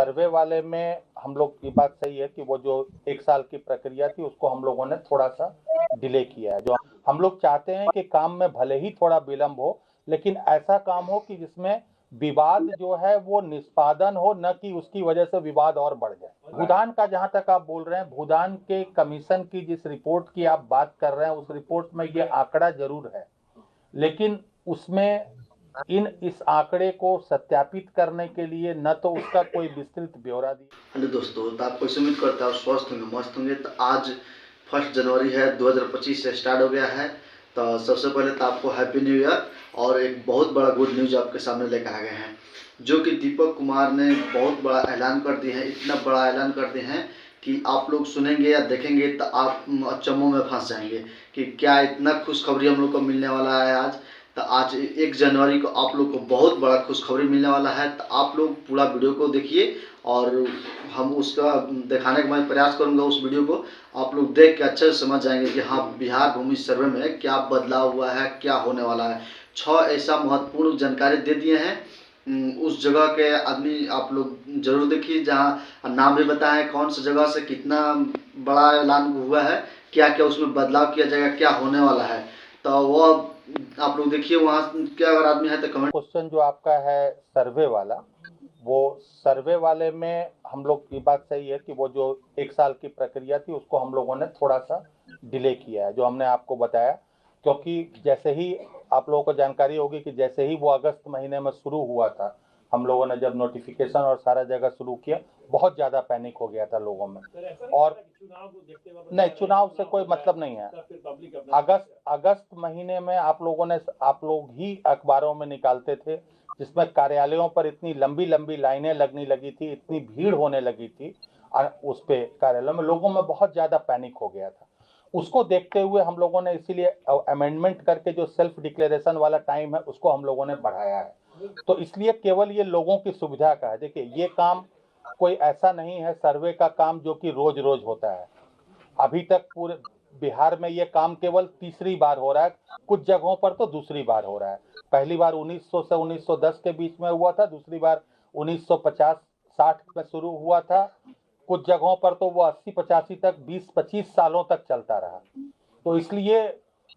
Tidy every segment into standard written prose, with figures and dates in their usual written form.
सर्वे वाले में हम लोग की बात सही है कि वो जो 1 साल की प्रक्रिया थी उसको हम लोगों ने थोड़ा-सा डिले किया है। जो हम लोग चाहते हैं कि काम में भले ही थोड़ा विलंब हो, लेकिन ऐसा काम हो कि जिसमें विवाद जो है वो निष्पादन हो, न कि उसकी वजह से विवाद और बढ़ जाए। भूदान का जहाँ तक आप बोल रहे हैं, भूदान के कमीशन की जिस रिपोर्ट की आप बात कर रहे हैं, उस रिपोर्ट में ये आंकड़ा ज़रूर है, लेकिन उसमें इस आंकड़े को सत्यापित करने के लिए न तो उसका कोई विस्तृत ब्यौरा दिया। हेलो दोस्तों, तो आप कैसे उम्मीद करते हैं आप स्वस्थ होंगे, मस्त होंगे। तो आज 1 जनवरी है, 2025 से स्टार्ट हो गया है। तो सबसे पहले तो आपको हैप्पी न्यू ईयर और एक बहुत बड़ा गुड न्यूज़ आपके सामने लेकर आ गए हैं, जो कि दीपक कुमार ने बहुत बड़ा ऐलान कर दिए हैं। इतना बड़ा ऐलान कर दिए हैं कि आप लोग सुनेंगे या देखेंगे तो आप अचंभों में फंस जाएंगे कि क्या इतना खुशखबरी हम लोग को मिलने वाला है आज। तो आज 1 जनवरी को आप लोग को बहुत बड़ा खुशखबरी मिलने वाला है। तो आप लोग पूरा वीडियो को देखिए और हम उसका दिखाने का मैं प्रयास करूंगा। उस वीडियो को आप लोग देख के अच्छे से समझ जाएंगे कि हाँ, बिहार भूमि सर्वे में क्या बदलाव हुआ है, क्या होने वाला है। 6 ऐसा महत्वपूर्ण जानकारी दे दिए हैं। उस जगह के आदमी आप लोग जरूर देखिए, जहाँ नाम भी बताएं कौन सी जगह से कितना बड़ा ऐलान हुआ है, क्या क्या उसमें बदलाव किया जाएगा, क्या होने वाला है। तो वो आप लोग देखिए, वहाँ क्या अगर आदमी है तो कमेंट। क्वेश्चन जो आपका है सर्वे वाला, वो सर्वे वाले में हम लोग की बात सही है कि वो जो 1 साल की प्रक्रिया थी उसको हम लोगों ने थोड़ा-सा डिले किया है, जो हमने आपको बताया। क्योंकि जैसे ही आप लोगों को जानकारी होगी कि जैसे ही वो अगस्त महीने में शुरू हुआ था, हम लोगों ने जब नोटिफिकेशन और सारा जगह शुरू किया, बहुत ज़्यादा पैनिक हो गया था लोगों में। और नहीं, चुनाव से कोई मतलब नहीं है। अगस्त महीने में आप लोग ही अखबारों में निकालते थे, जिसमें कार्यालयों पर इतनी लंबी लाइनें लगने लगी थी, इतनी भीड़ होने लगी थी उस पे कार्यालयों में, लोगों में बहुत ज़्यादा पैनिक हो गया था। उसको देखते हुए हम लोगों ने इसीलिए अमेंडमेंट करके जो सेल्फ डिक्लेरेशन वाला टाइम है उसको हम लोगों ने बढ़ाया है। तो इसलिए केवल ये लोगों की सुविधा का है। देखिए, ये काम कोई ऐसा नहीं है सर्वे का काम जो कि रोज-रोज होता है। अभी तक पूरे बिहार में ये काम केवल तीसरी बार हो रहा है, कुछ जगहों पर तो दूसरी बार हो रहा है। पहली बार 1900 से 1910 के बीच में हुआ था, दूसरी बार 1950-60 में शुरू हुआ था। कुछ जगहों पर तो वो 80-85 तक 20-25 सालों तक चलता रहा। तो इसलिए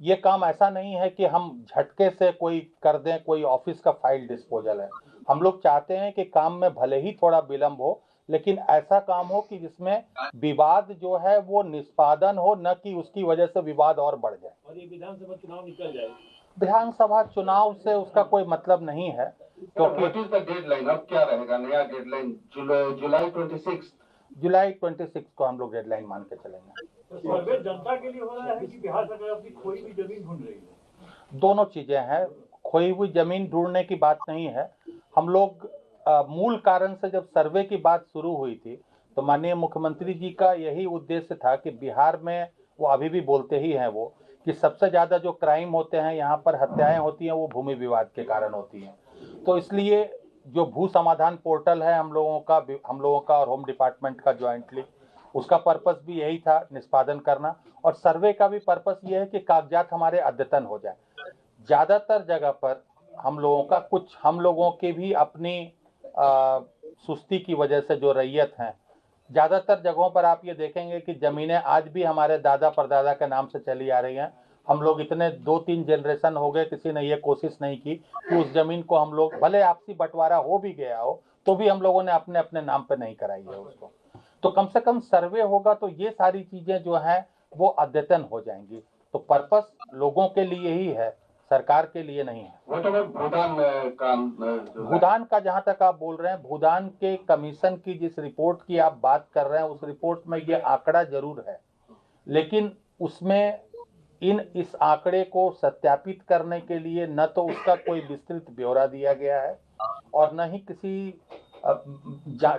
ये काम ऐसा नहीं है कि हम झटके से कोई कर दें, कोई ऑफिस का फाइल डिस्पोजल है। हम लोग चाहते हैं कि काम में भले ही थोड़ा विलंब हो, लेकिन ऐसा काम हो कि जिसमें विवाद जो है वो निष्पादन हो, न कि उसकी वजह से विवाद और बढ़ जाए। और ये विधानसभा चुनाव निकल जाए। विधानसभा चुनाव से उसका कोई मतलब नहीं है, क्योंकि व्हाट इज द डेडलाइन, अब क्या रहेगा नया डेडलाइन? जुलाई 26। जुलाई 26 को हम लोग डेडलाइन मान के चलेंगे। तो सर्वे जनता के लिए हो रहा है कि बिहार सरकार अपनी खोई हुई जमीन ढूंढ रही है? दोनों चीजें हैं। खोई हुई जमीन ढूंढने की बात नहीं है। हम लोग मूल कारण से जब सर्वे की बात शुरू हुई थी तो माननीय मुख्यमंत्री जी का यही उद्देश्य था कि बिहार में, वो अभी भी बोलते ही हैं वो, कि सबसे ज्यादा जो क्राइम होते हैं यहाँ पर, हत्याएं होती हैं, वो भूमि विवाद के कारण होती हैं। तो इसलिए जो भू समाधान पोर्टल है हम लोगों का और होम डिपार्टमेंट का ज्वाइंटली, उसका पर्पस भी यही था, निष्पादन करना। और सर्वे का भी पर्पस ये है कि कागजात हमारे अद्यतन हो जाए। ज्यादातर जगह पर हम लोगों की भी अपनी सुस्ती की वजह से जो रैयत हैं, ज्यादातर जगहों पर आप ये देखेंगे कि जमीनें आज भी हमारे दादा परदादा के नाम से चली आ रही हैं। हम लोग इतने 2-3 जनरेशन हो गए, किसी ने ये कोशिश नहीं की कि उस जमीन को हम लोग, भले आपसी बंटवारा हो भी गया हो तो भी हम लोगों ने अपने अपने नाम पे नहीं कराई है उसको। तो कम से कम सर्वे होगा तो ये सारी चीजें जो हैं वो अद्यतन हो जाएंगी। तो पर्पस लोगों के लिए ही है, सरकार के लिए नहीं है। भूदान का जहां तक आप बोल रहे हैं, भूदान के कमीशन की जिस रिपोर्ट की आप बात कर रहे हैं, उस रिपोर्ट में ये आंकड़ा जरूर है, लेकिन उसमें इस आंकड़े को सत्यापित करने के लिए न तो उसका कोई विस्तृत ब्यौरा दिया गया है और न ही किसी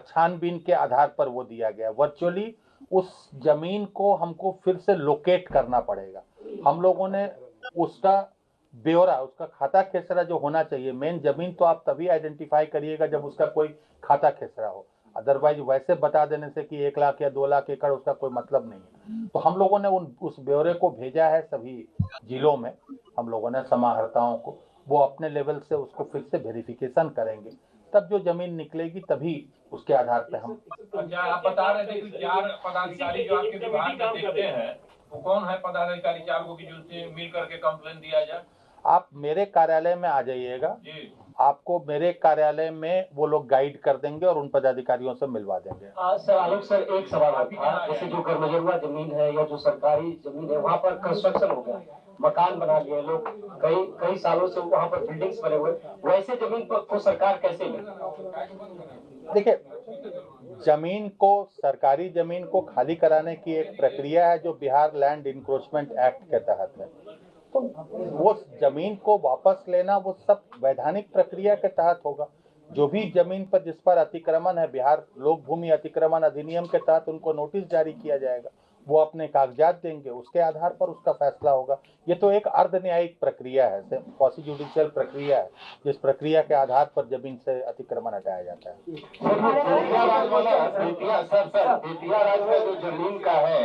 छानबीन के आधार पर वो दिया गया। वर्चुअली उस जमीन को हमको फिर से लोकेट करना पड़ेगा। हम लोगों ने उसका ब्यौरा, उसका खाता खेसरा जो होना चाहिए, मेन जमीन तो आप तभी आइडेंटिफाई करिएगा जब उसका कोई खाता खेसरा हो। अदरवाइज वैसे बता देने से कि 1 लाख या 2 लाख एकड़, उसका कोई मतलब नहीं है। तो हम लोगों ने उस ब्यौरे को भेजा है सभी जिलों में, हम लोगों ने समाहर्ताओं को, वो अपने लेवल से उसको फिर से वेरिफिकेशन करेंगे, तब जो जमीन निकलेगी तभी उसके आधार पे हम। अच्छा, आप बता रहे थे कि 4 पदाधिकारी जो आपके विभाग में देखते हैं, वो कौन है पदाधिकारी 4 को, कि जिनसे मिल करके कंप्लेन दिया जाए? आप मेरे कार्यालय में आ जाइएगा, जी। आपको मेरे कार्यालय में वो लोग गाइड कर देंगे और उन पदाधिकारियों से मिलवा देंगे। सर आलोक सर, एक सवाल और था, जैसे जो गरमजरुआ जमीन है या जो सरकारी जमीन है वहाँ पर कंस्ट्रक्शन हो गया, मकान बना लिए लोग, कई सालों से वहाँ पर बिल्डिंग्स बने हुए, वैसे जमीन पर को सरकार कैसे ले? देखिए, जमीन को, सरकारी जमीन को खाली कराने की एक प्रक्रिया है जो बिहार लैंड इंक्रोचमेंट एक्ट के तहत है। तो वो जमीन को वापस लेना वो सब वैधानिक प्रक्रिया के तहत होगा। जो भी जमीन पर जिस पर अतिक्रमण है, बिहार लोक भूमि अतिक्रमण अधिनियम के तहत उनको नोटिस जारी किया जाएगा, वो अपने कागजात देंगे, उसके आधार पर उसका फैसला होगा। ये तो एक अर्ध न्यायिक प्रक्रिया है, क्वासी जुडिशियल प्रक्रिया है, जिस प्रक्रिया के आधार पर जमीन से अतिक्रमण हटाया जाता है। बेतिया राज में जो जमीन का है,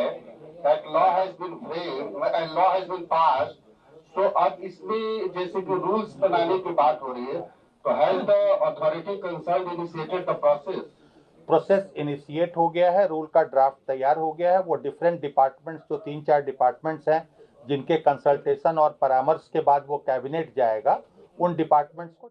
that law has been framed and law has been passed, तो अब इसमें जैसे कि रूल्स बनाने की बात हो रही है, तो has the authority concerned initiated the process initiate हो गया है, रूल का ड्राफ्ट तैयार हो गया है। वो डिफरेंट डिपार्टमेंट्स, जो 3-4 डिपार्टमेंट्स हैं जिनके कंसल्टेशन और परामर्श के बाद वो कैबिनेट जाएगा, उन डिपार्टमेंट्स को